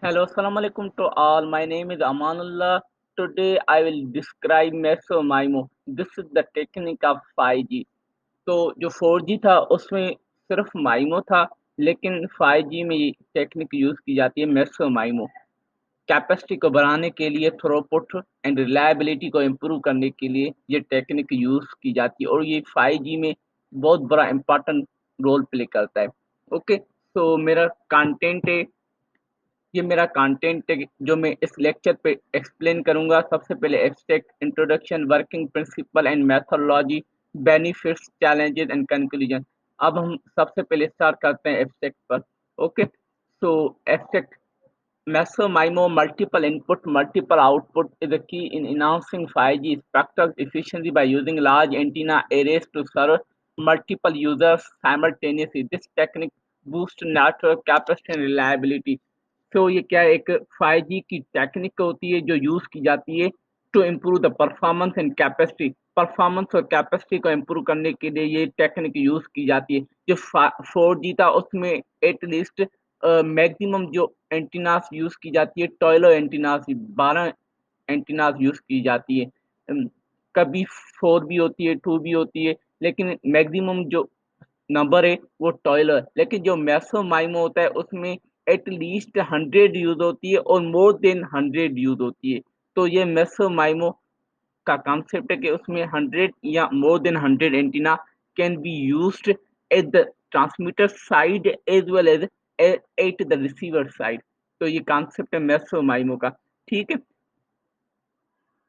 Hello, Assalamu alaikum to all. My name is Amanullah. Today I will describe Meso MIMO. This is the technique of 5G. तो जो 4G था उसमें सिर्फ माइमो था, लेकिन 5G में ये टेक्निक यूज़ की जाती है मेसो माइमो। कैपेसिटी को बढ़ाने के लिए, थ्रूपुट एंड रिलायबिलिटी को इम्प्रूव करने के लिए ये टेक्निक यूज़ की जाती है और ये 5G में बहुत बड़ा इम्पोर्टेंट रोल प्ले करता है। ओके, तो ये मेरा कंटेंट है जो मैं इस लेक्चर पे एक्सप्लेन करूंगा। सबसे पहले abstract introduction, working principle and methodology, benefits, challenges and conclusion. अब हम सबसे पहले स्टार्ट करते हैं एब्स्ट्रैक्ट पर। Okay, so abstract Meso MIMO multiple input, multiple output is a key in enhancing 5G spectral efficiency by using large antenna arrays to serve multiple users simultaneously. This technique boosts network capacity and reliability. तो ये क्या एक 5G की technique होती है जो use की जाती है to improve the performance and capacity. Performance और कैपेसिटी को इम्प्रूव करने के लिए ये टेक्निक यूज की जाती है। जो 4G था उसमें एटलीस्ट मैक्सिमम जो एंटीनास यूज की जाती है, टॉयलो एंटीनास 12 एंटीनास यूज की जाती है। कभी 4 भी होती है, 2 भी होती है, लेकिन मैक्सिमम जो नंबर है वो टॉयलर। लेकिन जो मेसो माइमो होता है उसमें एटलीस्ट 100 यूज होती है और मोर देन 100 यूज होती है। तो ये मेसो माइमो का कॉन्सेप्ट है कि उसमें 100 या more than 100 antenna can be used at the transmitter side as well as at the receiver side. तो ये कॉन्सेप्ट है मेसो माइमो का। ठीक है,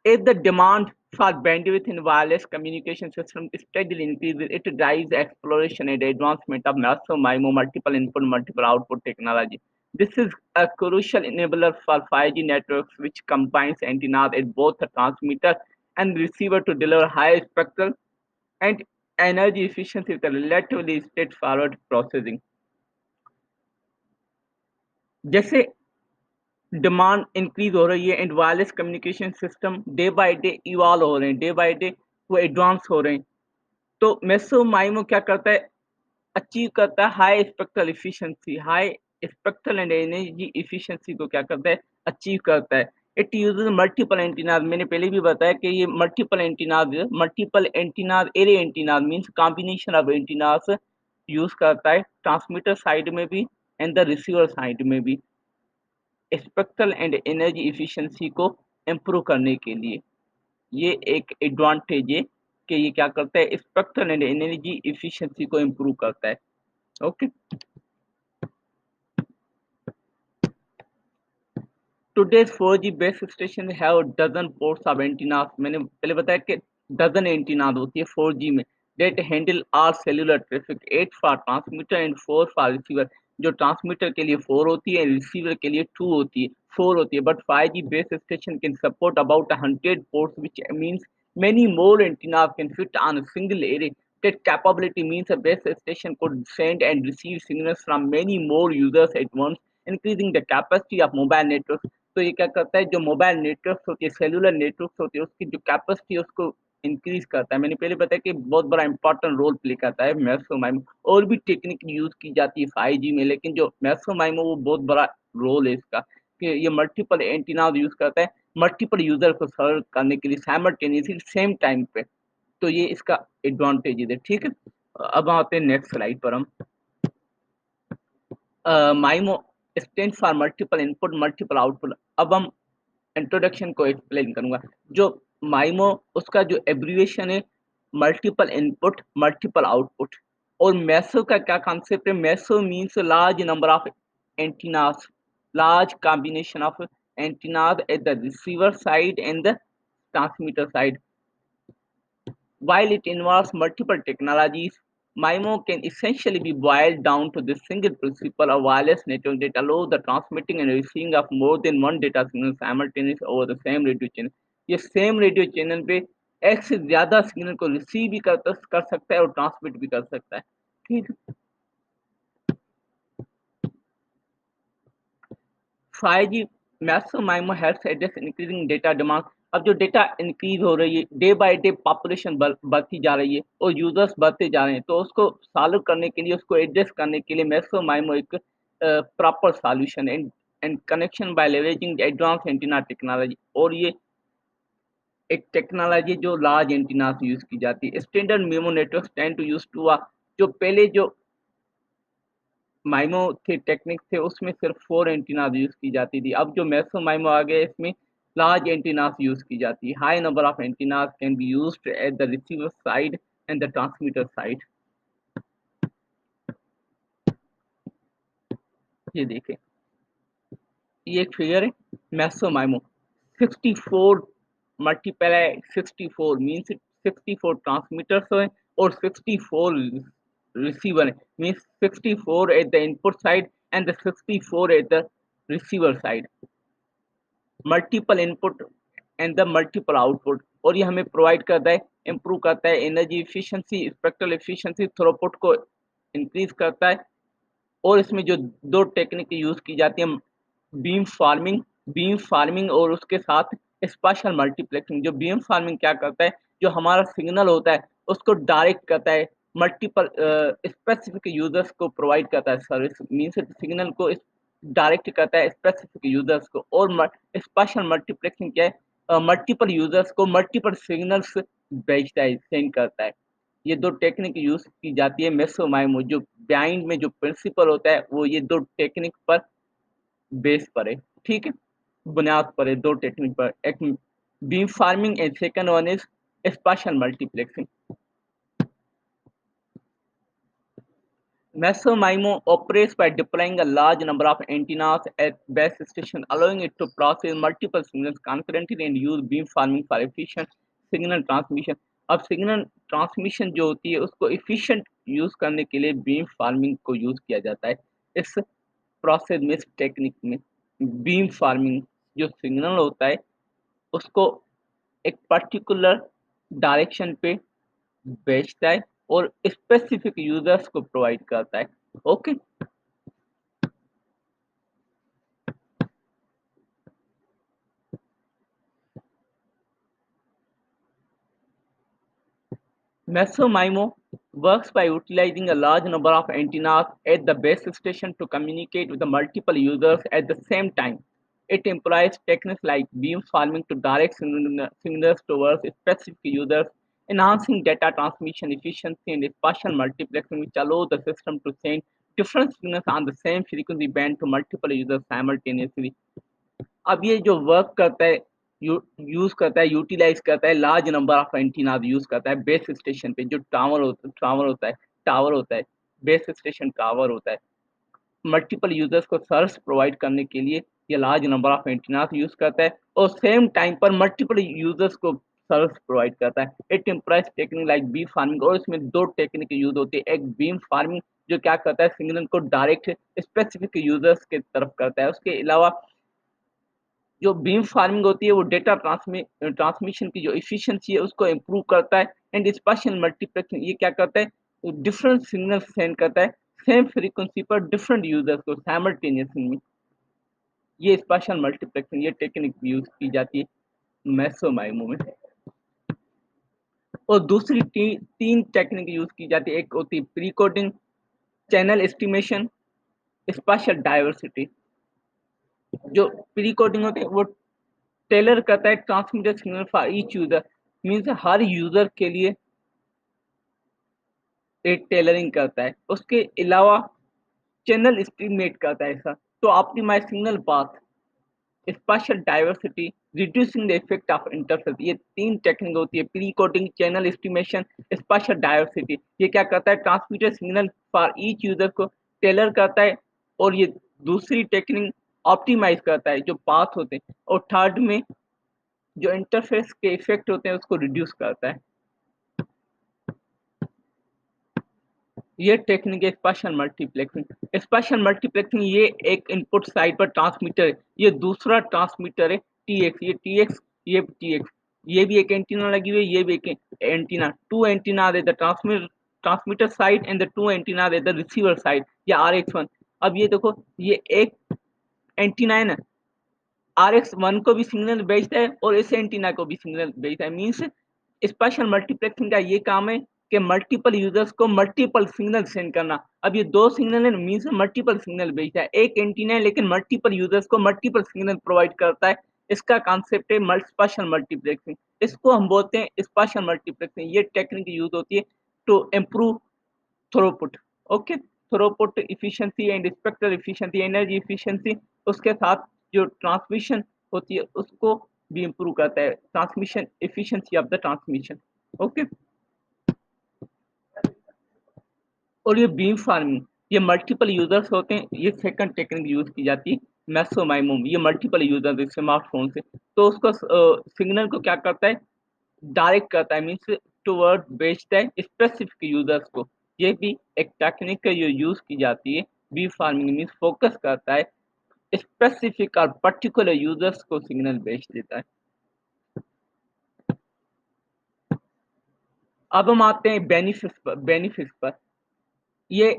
if the demand for bandwidth in wireless communication systems steadily increases, it drives exploration and advancement of massive MIMO multiple input, multiple output technology. This is a crucial enabler for 5G networks, which combines antennas at both the transmitter and receiver to deliver high spectral and energy efficiency with a relatively straightforward processing. जैसे demand increase हो रही है and wireless communication system day by day evolve हो रहे हैं, day by day वो advance हो रहे हैं। तो मेसो माइमो क्या करता है, अचीव करता है high spectral efficiency, high spectral and energy efficiency को क्या करता है, अचीव करता है। It uses multiple antennas. मैंने पहले भी बताया कि ये multiple antennas array antennas means combination of antennas use करता है, ट्रांसमीटर साइड में भी एंड द रिसीवर साइड में भी, स्पेक्ट्रल एंड एनर्जी एफिशिएंसी को इम्प्रूव करने के लिए। ये एक एडवांटेज है कि ये क्या करता है, स्पेक्ट्रल एंड एनर्जी एफिशिएंसी को इम्प्रूव करता है। Okay, today's 4G base station have dozen ports of antennas. मैंने पहले बताया कि डजन एंटीनास होती है 4G में, that handle all cellular traffic, 8 for transmitter and 4 for receiver. जो ट्रांसमीटर के लिए 4 होती है, रिसीवर के लिए 2 होती है, 4 होती है। But 5G base station can support about 100 ports, which means many more antennas can fit on a single array. That capability means a base station could send and receive signals from many more users at once, increasing the capacity of mobile networks. तो ये क्या करता है, जो mobile networks होती है, cellular networks होती है, उसकी जो कैपेसिटी है उसको इंक्रीज करता है। मैंने पहले बताया कि बहुत बड़ा इंपॉर्टेंट रोल प्ले करता है मेसो माइमो। और भी टेक्निक यूज की जाती है 5G में, लेकिन जो मेसो माइमो वो बहुत बड़ा रोल है इसका, कि ये मल्टीपल एंटीना यूज करता है मल्टीपल यूजर को सर्व करने के लिए साइमल्टेनियसली सेम टाइम पे। तो ये इसका एडवांटेज है। ठीक है, अब आते हैं नेक्स्ट स्लाइड पर। हम MIMO stand for multiple input multiple output. अब हम इंट्रोडक्शन को एक्सप्लेन करूंगा। जो माइमो उसका जो एब्रिविएशन है, मल्टीपल इनपुट मल्टीपल आउटपुट। और मेसो का क्या कॉन्सेप्ट है, meso means large number of antennas, large combination of antennas eight the receiver side and the transmitter side. While it involves multiple technologies, MIMO can essentially be boiled down to this single principle: a wireless network that allows the transmitting and receiving of more than one data signal simultaneously over the same radio channel. ये same radio channel पे एक से ज्यादा signal को receive भी कर सकता है और ट्रांसमिट भी कर सकता है। ठीक है, 5G massive MIMO helps address increasing data demand. अब जो डेटा इंक्रीज हो रही है, डे बाय डे पॉपुलेशन बढ़ती जा रही है और यूजर्स बढ़ते जा रहे हैं, तो उसको सॉल्व करने के लिए, उसको एड्रेस करने के लिए मैसिव माइमो एक प्रॉपर सॉल्यूशन है। and connection by leveraging the advanced antenna technology। और ये एक टेक्नोलॉजी जो लार्ज एंटीना से यूज की जाती है। Standard MIMO network tend to use two जो पहले जो माइमो थे टेक्निक थे उसमें सिर्फ 4 एंटीना यूज की जाती थी। अब जो मेसो माइमो आ गया इसमें लार्ज एंटीनास यूज की जाती है। High number of antennas can be used at the receiver side and the transmitter side. ये देखें, ये एक फिगर है मेसो माइमो 64 मल्टीप्लाई 64 मीन्स 64 ट्रांसमीटर्स है और 64 रिसीवर है, means 64 at the input side and the 64 eight the receiver side. Multiple input and the multiple output. और ये हमें प्रोवाइड करता है, इम्प्रूव करता है energy efficiency, spectral efficiency, throughput को इंक्रीज करता है। और इसमें जो दो टेक्निक यूज की जाती है, बीम फार्मिंग और उसके साथ स्पेशल मल्टीप्लेक्सिंग। जो बीम फार्मिंग क्या करता है, जो हमारा सिग्नल होता है उसको डायरेक्ट करता है, मल्टीपल स्पेसिफिक यूजर्स को प्रोवाइड करता है सर्विस, मीन्स सिग्नल को डायरेक्ट करता है स्पेसिफिक यूजर्स को। और स्पेशल मल्टीप्लेक्सिंग क्या है, मल्टीपल यूजर्स को मल्टीपल सिग्नल्स भेजता है, सेंड करता है। ये दो टेक्निक यूज की जाती है मेसो माइमो। जो बिहाइंड में जो प्रिंसिपल होता है वो ये दो टेक्निक पर बेस पर है, ठीक है, बुनियाद पर है, दो टेक्निक पर। एक beam farming and second one is special multiplexing. Meso MIMO operates by deploying a large number of antennas at base station, allowing it to process multiple signals concurrently and use beamforming for efficient signal transmission। अब signal transmission जो होती है उसको efficient use करने के लिए beam farming को use किया जाता है। इस प्रोसेस में, इस टेक्निक में बीम फार्मिंग जो सिग्नल होता है उसको एक पर्टिकुलर डायरेक्शन पे बेचता है और स्पेसिफिक यूजर्स को प्रोवाइड करता है। Okay, Meso MIMO works by utilizing a large number of antennas at the base station to communicate with the multiple users at the same time. It employs techniques like beam farming to direct signals towards specific users, enhancing data transmission efficiency, and spatial multiplexing, which allows the system to send different signals on the same frequency band to multiple users simultaneously। अब ये जो work करता है, use करता है, utilise करता है, large number of antenna use करता है बेस स्टेशन पे। जो टावर होता है, बेस स्टेशन टावर होता है, मल्टीपल यूजर्स को सर्विस प्रोवाइड करने के लिए ये large number of antenna use करता है और सेम टाइम पर मल्टीपल यूजर्स को सर्विस प्रोवाइड करता है। It implies technique like beam farming. और इसमें दो टेक्निक यूज होती है, एक बीम फार्मिंग जो क्या करता है, सिग्नल को डायरेक्ट स्पेसिफिक यूजर्स के तरफ करता है। उसके अलावा जो बीम फार्मिंग होती है वो डेटा ट्रांसमिशन की जो इफिशिएंसी है उसको इम्प्रूव करता है। एंड स्पेशल मल्टीप्लेक्सिंग ये क्या करता है, डिफरेंट सिग्नल सेंड करता है सेम फ्रीक्वेंसी पर डिफरेंट यूजर्स को साइमल्टेनियसली। ये स्पेशल मल्टीप्लेक्सिंग ये टेक्निक यूज की जाती है मेसो माइमो में। और दूसरी तीन टेक्निक यूज की जाती है। एक होती है precoding, channel estimation, spatial diversity. जो प्री कोडिंग होती है वो टेलर करता है transmitter signal for each user, means her user के लिए एक टेलरिंग करता है। उसके अलावा चैनल एस्टिमेट करता है ऐसा तो optimise signal path, spatial diversity, reducing the effect of interference. ये तीन टेक्निक होती है, precoding, channel estimation, spatial diversity. ये क्या करता है, transmitter signal for each user को टेलर करता है। और ये दूसरी टेक्निक ऑप्टिमाइज करता है जो पाथ होते हैं। और थर्ड में जो इंटरफेस के इफेक्ट होते हैं उसको रिड्यूस करता है। ये टेक्निक है स्पेशल मल्टीप्लेक्सिंग। स्पेशल मल्टीप्लेक्सिंग ये एक इनपुट साइड पर ट्रांसमीटर है, ये दूसरा ट्रांसमीटर है टीएक्स। ये टीएक्स, ये टीएक्स, ये भी एक एंटीना लगी हुई है, ये भी एक एंटीना। टू एंटीना है the transmitter side and the two antenna है द रिसीवर साइड, या RX1। अब ये देखो, ये एक एंटीना है ना, RX1 को भी सिग्नल भेजता है और इस एंटीना को भी सिग्नल भेजता है। मीन्स स्पेशल मल्टीप्लेक्सिंग का ये काम है कि मल्टीपल यूजर्स को मल्टीपल सिग्नल सेंड करना। अब ये 2 सिग्नल है मीन्स मल्टीपल सिग्नल भेजता है। एक एंटीना है लेकिन मल्टीपल यूजर्स को मल्टीपल सिग्नल प्रोवाइड करता है। इसका कॉन्सेप्ट है स्पेशल मल्टीप्लेक्सिंग। इसको हम बोलते हैं स्पेशल मल्टीप्लेक्सिंग। ये टेक्निक यूज होती है to improve throughput. Okay, throughput efficiency and spectral efficiency, energy efficiency, उसके साथ जो ट्रांसमिशन होती है उसको भी इम्प्रूव करता है, transmission efficiency of the transmission. Okay, और ये बीम फार्मिंग, ये मल्टीपल यूजर्स होते हैं, ये सेकंड टेक्निक यूज की जाती है मेसोमाइमोम। ये मल्टीपल यूजर्स स्मार्टफोन से, तो उसको सिग्नल को क्या करता है, डायरेक्ट करता है, मीन्स टूवर्ड बेचता है स्पेसिफिक यूजर्स को। ये भी एक टेक्निक का जो यूज की जाती है। बी फार्मिंग मीन्स फोकस करता है स्पेसिफिक और पर्टिकुलर यूजर्स को सिग्नल बेच देता है। अब हम आते हैं बेनिफिट्स पर। ये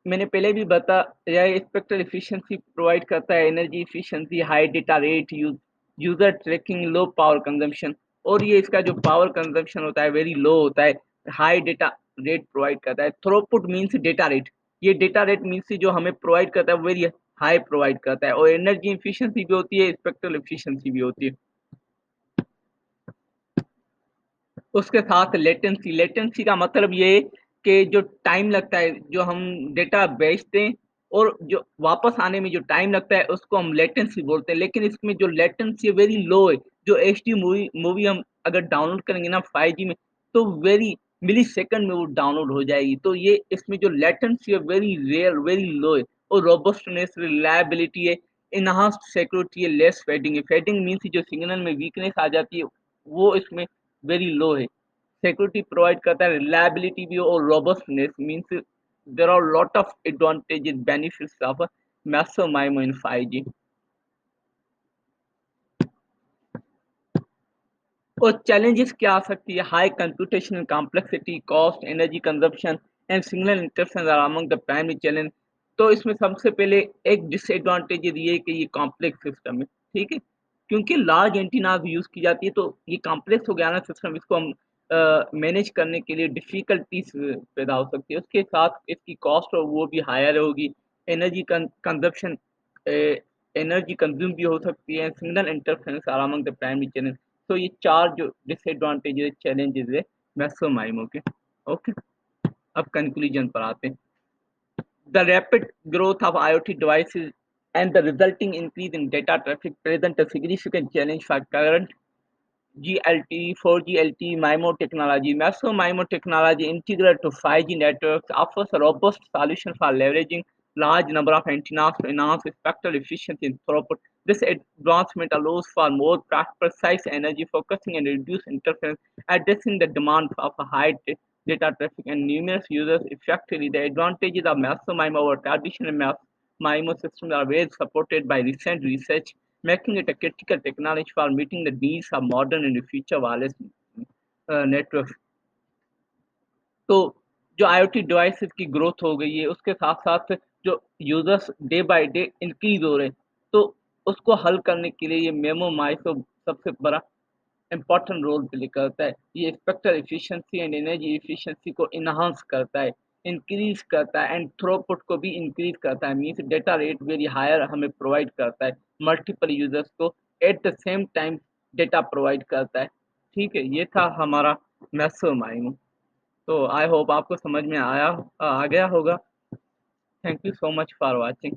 मैंने पहले भी बताया, स्पेक्ट्रल एफिशिएंसी प्रोवाइड करता है, energy efficiency, high data rate, user tracking, low power consumption. और ये इसका जो पावर कंजम्पशन होता है वेरी लो होता है। हाई डेटा रेट प्रोवाइड करता है। थ्रूपुट मीन्स डेटा रेट, ये डेटा रेट मीन्स जो हमें प्रोवाइड करता है वेरी हाई प्रोवाइड करता है। और एनर्जी एफिशिएंसी भी होती है, स्पेक्ट्रल एफिशिएंसी भी होती है। उसके साथ लेटेंसी, लेटेंसी का मतलब ये कि जो टाइम लगता है, जो हम डेटा भेजते हैं और जो वापस आने में जो टाइम लगता है उसको हम लेटेंसी बोलते हैं। लेकिन इसमें जो लेटेंसी वेरी लो है। जो एचडी मूवी हम अगर डाउनलोड करेंगे ना 5G में, तो वेरी मिली सेकंड में वो डाउनलोड हो जाएगी। तो ये इसमें जो लेटेंसी है वेरी रेयर, वेरी लो है। और रोबस्टनेस, रिलायबिलिटी है, इनहांस्ड सिक्योरिटी है, लेस फेडिंग है। फेडिंग मीन्स जो सिग्नल में वीकनेस आ जाती है वो इसमें वेरी लो है। सिक्योरिटी प्रोवाइड करता है, रिलायबिलिटी भी और robustness means there are lot of advantages benefits of massive MIMO in 5G। और चैलेंजेस क्या आ सकती है, high computational complexity, cost, energy consumption and signal interference are among the primary challenge. तो इसमें सबसे पहले एक डिसएडवांटेज ये है कि ये कॉम्प्लेक्स सिस्टम है, ठीक है, क्योंकि लार्ज एंटीना यूज की जाती है। तो ये कॉम्प्लेक्स हो गया ना सिस्टम, इसको हम मैनेज करने के लिए डिफिकल्टीज पैदा हो सकती है। उसके साथ इसकी कॉस्ट और वो भी हायर होगी। एनर्जी कंजप्शन, एनर्जी कंज्यूम भी हो सकती है। Signal interference are among the primary challenge. तो ये 4 जो डिसएडवांटेजेस चैलेंजेस है मैक्सिमम माइमो के। ओके, अब कंक्लूजन पर आते हैं। The rapid growth of IoT devices and the resulting increase in data traffic present a significant challenge for current GLTE, 4G LTE MIMO technology. Massive MIMO technology integral to 5G networks offers a robust solution for leveraging large number of antennas to enhance spectral efficiency and throughput. This advancement allows for more precise energy focusing and reduced interference, addressing the demand of a high data traffic and numerous users effectively. The advantages of Massive MIMO over traditional MIMO systems are well supported by recent research, making it a critical technology for meeting the needs of modern and future wireless networks. तो जो IoT devices की growth हो गई है, उसके साथ-साथ जो users day by day increase हो रहे हैं, तो उसको हल करने के लिए ये मेमो माइक्रो सबसे बड़ा इम्पोर्टेंट रोल प्ले करता है। ये spectral efficiency and energy efficiency को एनहांस करता है, इंक्रीज़ करता है एंड थ्रूपुट को भी इंक्रीज़ करता है। Means data rate very higher हमें प्रोवाइड करता है, मल्टीपल यूज़र्स को at the same time data provide करता है। ठीक है, ये था हमारा मैसिव माइमो। तो आई होप आपको समझ में आ गया होगा। Thank you so much for watching.